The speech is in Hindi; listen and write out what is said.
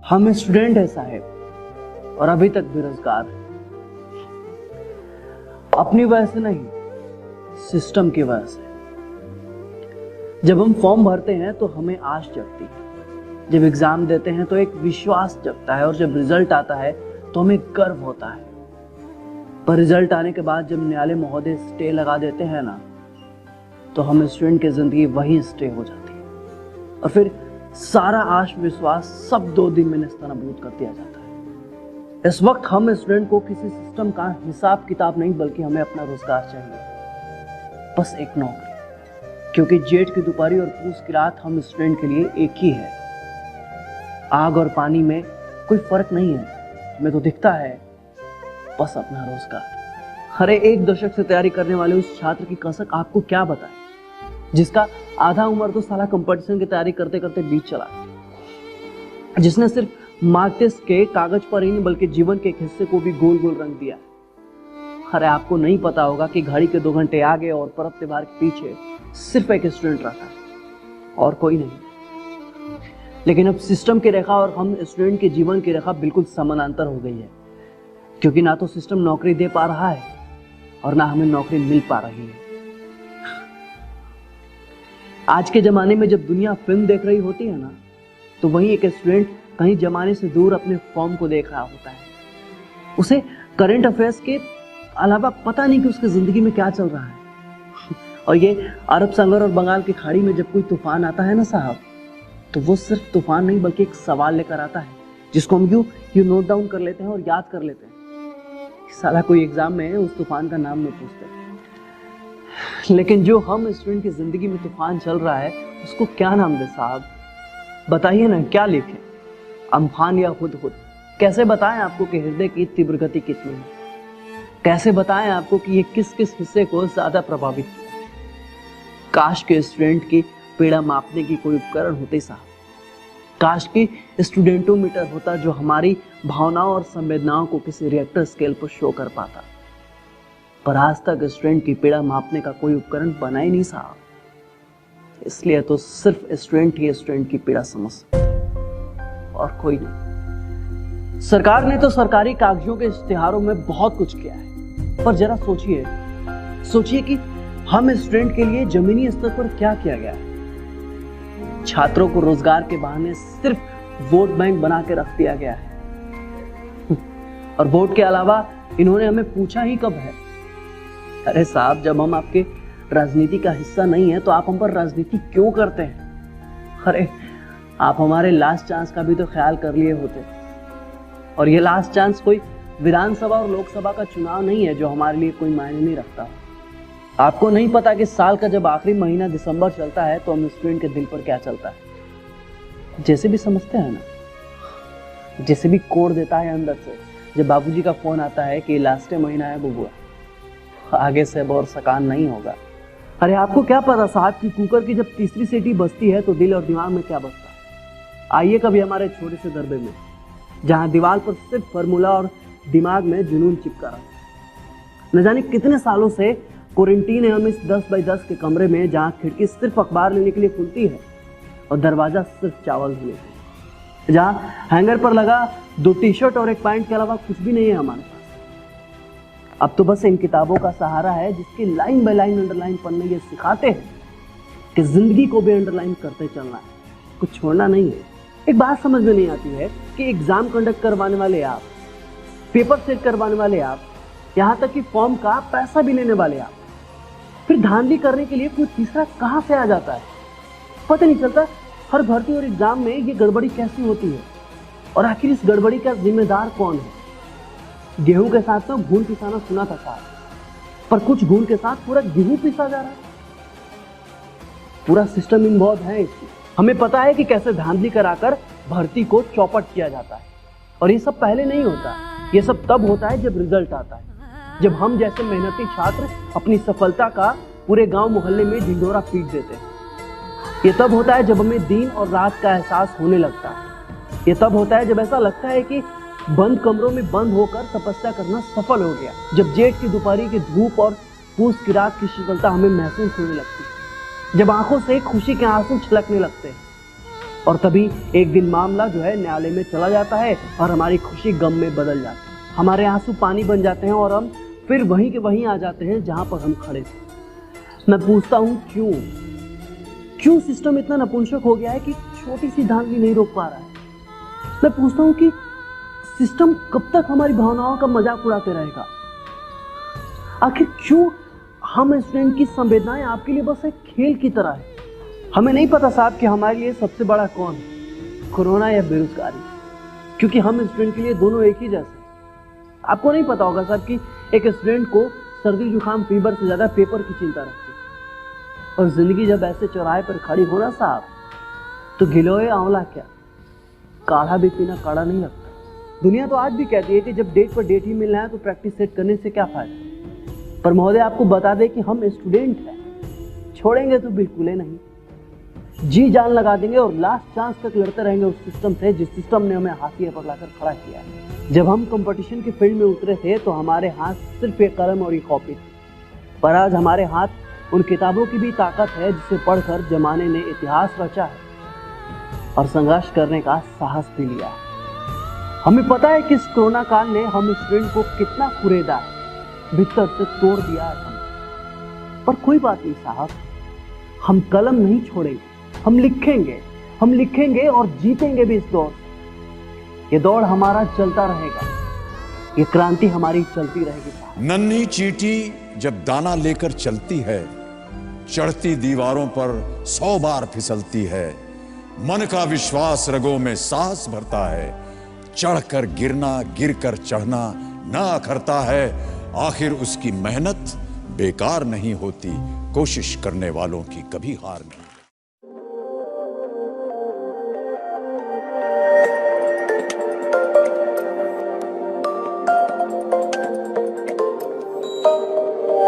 हम स्टूडेंट है साहब और अभी तक बेरोजगार हैं। अपनी वजह से नहीं, सिस्टम की वजह से। जब हम फॉर्म भरते हैं तो हमें आश जगती है, जब एग्जाम देते हैं तो एक विश्वास जगता है और जब रिजल्ट आता है तो हमें गर्व होता है। पर रिजल्ट आने के बाद जब न्यायालय महोदय स्टे लगा देते हैं ना, तो हम स्टूडेंट की जिंदगी वहीं स्टे हो जाती है और फिर सारा आश विश्वास सब 2 दिन में नेस्तनाबूद कर दिया जाता है। इस वक्त हम स्टूडेंट को किसी सिस्टम का हिसाब किताब नहीं, बल्कि हमें अपना रोजगार चाहिए, बस एक नौकरी। क्योंकि जेठ की दोपहरी और पूस की रात हम स्टूडेंट के लिए एक ही है। आग और पानी में कोई फर्क नहीं है, हमें तो दिखता है बस अपना रोजगार। अरे 1 दशक से तैयारी करने वाले उस छात्र की कसक आपको क्या बताए, जिसका आधा उम्र तो साला कंपटीशन की तैयारी करते करते बीत चला, जिसने सिर्फ मार्क टेस्ट के कागज पर ही नहीं बल्कि जीवन के एक हिस्से को भी गोल गोल रंग दिया। अरे आपको नहीं पता होगा कि घड़ी के 2 घंटे आगे और पर्व त्योहार के पीछे सिर्फ एक स्टूडेंट रहता है और कोई नहीं। लेकिन अब सिस्टम की रेखा और हम स्टूडेंट के जीवन की रेखा बिल्कुल समानांतर हो गई है, क्योंकि ना तो सिस्टम नौकरी दे पा रहा है और ना हमें नौकरी मिल पा रही है। आज के जमाने में जब दुनिया फिल्म देख रही होती है ना, तो वहीं एक स्टूडेंट कहीं जमाने से दूर अपने फॉर्म को देख रहा होता है। उसे करंट अफेयर्स के अलावा पता नहीं कि उसकी जिंदगी में क्या चल रहा है। और ये अरब सागर और बंगाल की खाड़ी में जब कोई तूफान आता है ना साहब, तो वो सिर्फ तूफान नहीं बल्कि एक सवाल लेकर आता है, जिसको हम यूं नोट डाउन कर लेते हैं और याद कर लेते हैं। साला कोई एग्जाम में उस तूफान का नाम नहीं पूछते। लेकिन जो हम स्टूडेंट की जिंदगी में तूफान चल रहा है, उसको क्या नाम दे साहब? बताइए ना, क्या लिखें? अम्फान या हुदहुद? कैसे बताएं आपको कि हृदय की तीव्र गति कितनी है? कैसे बताएं आपको कि ये किस किस हिस्से को ज्यादा प्रभावित किया? काश के स्टूडेंट की पीड़ा मापने की कोई उपकरण होते साहब। काश की स्टूडेंटोमीटर होता जो हमारी भावनाओं और संवेदनाओं को किसी रिएक्टर स्केल पर शो कर पाता। पर आज तक स्टूडेंट की पीड़ा मापने का कोई उपकरण बना ही नहीं साहब। इसलिए तो सिर्फ स्टूडेंट ही स्टूडेंट की पीड़ा समझ सकता और कोई नहीं। सरकार ने तो सरकारी कागजों के इश्तिहारों में बहुत कुछ किया है, पर जरा सोचिए कि हम स्टूडेंट के लिए जमीनी स्तर पर क्या किया गया है। छात्रों को रोजगार के बहाने सिर्फ वोट बैंक बना के रख दिया गया है। और वोट के अलावा इन्होंने हमें पूछा ही कब है? अरे साहब, जब हम आपके राजनीति का हिस्सा नहीं है तो आप हम पर राजनीति क्यों करते हैं? अरे आप हमारे लास्ट चांस का भी तो ख्याल कर लिए होते। और ये लास्ट चांस कोई विधानसभा और लोकसभा का चुनाव नहीं है जो हमारे लिए कोई मायने नहीं रखता। आपको नहीं पता कि साल का जब आखिरी महीना दिसंबर चलता है तो हम स्टूडेंट के दिल पर क्या चलता है? जैसे भी समझते हैं ना, जैसे भी कोड देता है अंदर से जब बाबूजी का फोन आता है कि लास्ट महीना है बुबुआ, आगे से अब और सकान नहीं होगा। अरे आपको क्या पता साहब कि कुकर की जब तीसरी सीटी बजती है तो दिल और दिमाग में क्या बजता है? आइए कभी हमारे छोटे से दरबे में, जहां दीवार पर सिर्फ फार्मूला और दिमाग में जुनून चिपका रहा। न जाने कितने सालों से क्वारंटीन है हम इस 10 बाई 10 के कमरे में, जहां खिड़की सिर्फ अखबार लेने के लिए खुलती है और दरवाजा सिर्फ चावल धोने के लिए, जहां हैंगर पर लगा 2 टी-शर्ट और एक पैंट के अलावा कुछ भी नहीं है हमारे पास। अब तो बस इन किताबों का सहारा है जिसकी लाइन बाय लाइन अंडरलाइन पन्ने ये सिखाते हैं कि जिंदगी को भी अंडरलाइन करते चलना है, कुछ छोड़ना नहीं है। एक बात समझ में नहीं आती है कि एग्जाम कंडक्ट करवाने वाले आप, पेपर सेट करवाने वाले आप, यहाँ तक कि फॉर्म का पैसा भी लेने वाले आप, फिर धांधली करने के लिए कोई तीसरा कहाँ से आ जाता है? पता नहीं चलता हर भर्ती और एग्जाम में ये गड़बड़ी कैसी होती है और आखिर इस गड़बड़ी का जिम्मेदार कौन है? गेहूं के साथ तो घून पिसाना सुना था साहब, पर कुछ घून के साथ पूरा गेहूं पिसा जा रहा है। पूरा सिस्टम इन्वॉल्व है इसमें। हमें पता है कि कैसे धांधली कराकर भर्ती को चौपट किया जाता है, और ये सब पहले नहीं होता। ये सब तब होता है जब रिजल्ट आता है, जब हम जैसे मेहनती छात्र अपनी सफलता का पूरे गांव मोहल्ले में ढिंढोरा पीट देते हैं। ये तब होता है जब हमें दिन और रात का एहसास होने लगता है। ये तब होता है जब ऐसा लगता है कि बंद कमरों में बंद होकर तपस्या करना सफल हो गया। जब जेठ की दोपहरी की धूप और पूस की रात की शीतलता हमें महसूस होने लगती है। जब आंखों से खुशी के आंसू छलकने लगते हैं। और तभी एक दिन मामला जो है न्यायालय में चला जाता है और हमारी खुशी गम में बदल जाती है। हमारे आंसू पानी बन जाते हैं और हम फिर वहीं के वहीं आ जाते हैं जहां पर हम खड़े थे। मैं पूछता हूं क्यों सिस्टम इतना नपुंसक हो गया है कि छोटी सी धांधली नहीं रोक पा रहा है। मैं पूछता हूं कि सिस्टम कब तक हमारी भावनाओं का मजाक उड़ाते रहेगा। आखिर क्यों हम स्टूडेंट की संवेदनाएं आपके लिए बस एक खेल की तरह है। हमें नहीं पता साहब कि हमारे लिए सबसे बड़ा कौन है, कोरोना या बेरोजगारी, क्योंकि हम स्टूडेंट के लिए दोनों एक ही जैसे। आपको नहीं पता होगा साहब कि एक स्टूडेंट को सर्दी जुकाम फीवर से ज्यादा पेपर की चिंता रहती है। और जिंदगी जब ऐसे चौराहे पर खड़ी हो ना साहब, तो गिलोय आंवला क्या, काढ़ा भी पीना काढ़ा नहीं लगता। दुनिया तो आज भी कहती है कि जब डेट पर डेट ही मिलना है तो प्रैक्टिस सेट करने से क्या फायदा। पर महोदय आपको बता दें कि हम स्टूडेंट हैं, छोड़ेंगे तो बिल्कुल ही नहीं, जी जान लगा देंगे और लास्ट चांस तक लड़ते रहेंगे उस सिस्टम से जिस सिस्टम ने हमें हाशिए पर लाकर खड़ा किया है। जब हम कंपटीशन के फील्ड में उतरे थे तो हमारे हाथ सिर्फ एक कलम और एक कॉपी थी, पर आज हमारे हाथ उन किताबों की भी ताकत है जिसे पढ़कर जमाने ने इतिहास रचा है और संघर्ष करने का साहस भी लिया है। हमें पता है कि इस कोरोना काल ने हम स्टूडेंट को कितना कुरेदा है, भीतर से तोड़ दिया है हमने। पर कोई बात नहीं साहब, हम कलम नहीं छोड़ेंगे, हम लिखेंगे और जीतेंगे भी इस दौड़। ये दौड़ हमारा चलता रहेगा, ये क्रांति हमारी चलती रहेगी साहब। नन्ही चींटी जब दाना लेकर चलती है, चढ़ती दीवारों पर 100 बार फिसलती है। मन का विश्वास रगों में साहस भरता है, चढ़कर गिरना गिरकर चढ़ना ना अखरता है। आखिर उसकी मेहनत बेकार नहीं होती, कोशिश करने वालों की कभी हार नहीं।